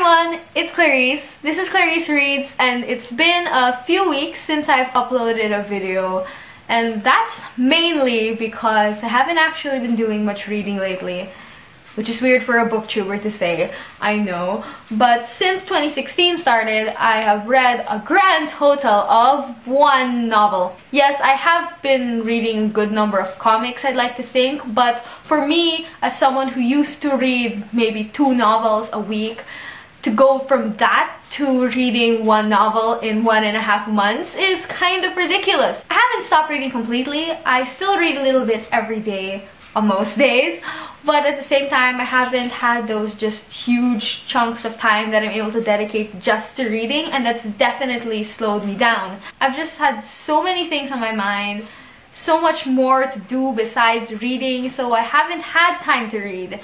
everyone, it's Clarice. This is Clarice Reads, and it's been a few weeks since I've uploaded a video, and that's mainly because I haven't actually been doing much reading lately, which is weird for a booktuber to say, I know. But since 2016 started, I have read a grand total of 1 novel. Yes, I have been reading a good number of comics, I'd like to think, but for me, as someone who used to read maybe 2 novels a week, to go from that to reading 1 novel in 1.5 months is kind of ridiculous. I haven't stopped reading completely. I still read a little bit every day on most days, but at the same time I haven't had those just huge chunks of time that I'm able to dedicate just to reading, and that's definitely slowed me down. I've just had so many things on my mind, so much more to do besides reading, so I haven't had time to read.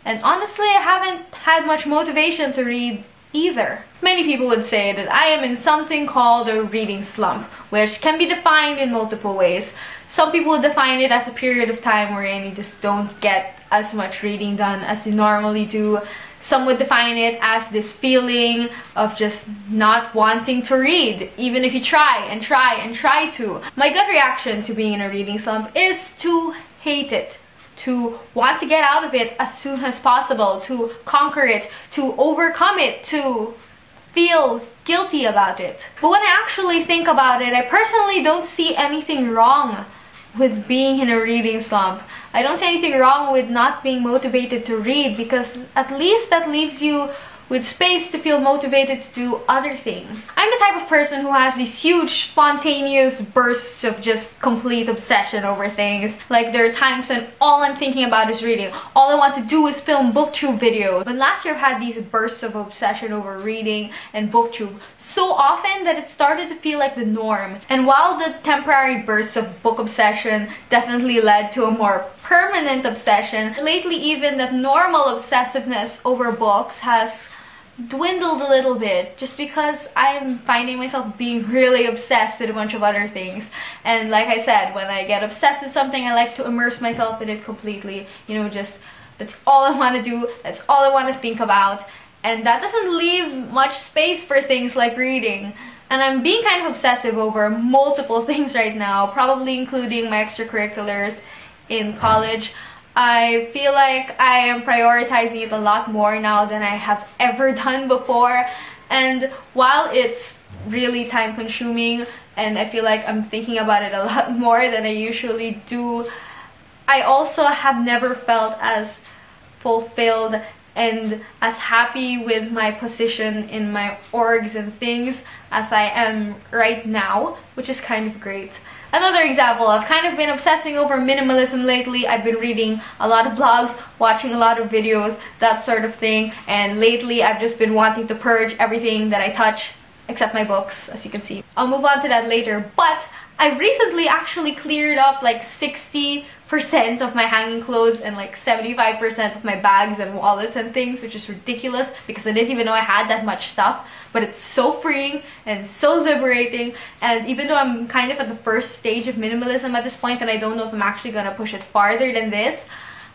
And honestly, I haven't had much motivation to read either. Many people would say that I am in something called a reading slump, which can be defined in multiple ways. Some people would define it as a period of time wherein you just don't get as much reading done as you normally do. Some would define it as this feeling of just not wanting to read, even if you try and try and try to. My gut reaction to being in a reading slump is to hate it, to want to get out of it as soon as possible, to conquer it, to overcome it, to feel guilty about it. But when I actually think about it, I personally don't see anything wrong with being in a reading slump. I don't see anything wrong with not being motivated to read, because at least that leaves you with space to feel motivated to do other things. I'm the type of person who has these huge spontaneous bursts of just complete obsession over things. Like, there are times when all I'm thinking about is reading. All I want to do is film booktube videos. But last year I've had these bursts of obsession over reading and booktube so often that it started to feel like the norm. And while the temporary bursts of book obsession definitely led to a more permanent obsession, lately even that normal obsessiveness over books has dwindled a little bit, just because I'm finding myself being really obsessed with a bunch of other things. And like I said, when I get obsessed with something, I like to immerse myself in it completely. You know, just that's all I want to do, that's all I want to think about, and that doesn't leave much space for things like reading. And I'm being kind of obsessive over multiple things right now, probably including my extracurriculars in college. I feel like I am prioritizing it a lot more now than I have ever done before, and while it's really time consuming and I feel like I'm thinking about it a lot more than I usually do, I also have never felt as fulfilled and as happy with my position in my orgs and things as I am right now, which is kind of great. Another example, I've kind of been obsessing over minimalism lately. I've been reading a lot of blogs, watching a lot of videos, that sort of thing, and lately I've just been wanting to purge everything that I touch, except my books, as you can see. I'll move on to that later, but I recently actually cleared up like 60% of my hanging clothes and like 75% of my bags and wallets and things, which is ridiculous because I didn't even know I had that much stuff. But it's so freeing and so liberating, and even though I'm kind of at the first stage of minimalism at this point and I don't know if I'm actually gonna push it farther than this,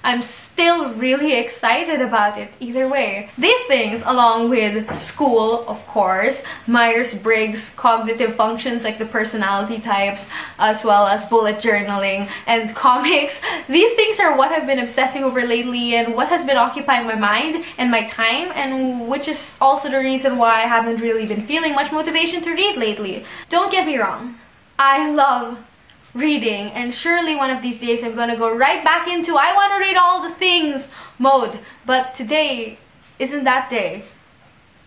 I'm still really excited about it either way. These things, along with school, of course, Myers-Briggs cognitive functions like the personality types, as well as bullet journaling and comics, these things are what I've been obsessing over lately and what has been occupying my mind and my time, and which is also the reason why I haven't really been feeling much motivation to read lately. Don't get me wrong, I love reading, and surely one of these days I'm gonna go right back into I want to read all the things mode, but today isn't that day,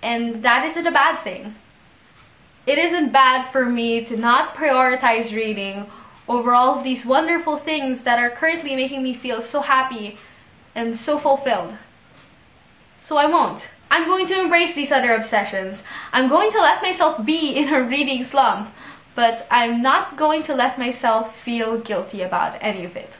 and that isn't a bad thing. It isn't bad for me to not prioritize reading over all of these wonderful things that are currently making me feel so happy and so fulfilled. So I won't. I'm going to embrace these other obsessions. I'm going to let myself be in a reading slump, but I'm not going to let myself feel guilty about any of it.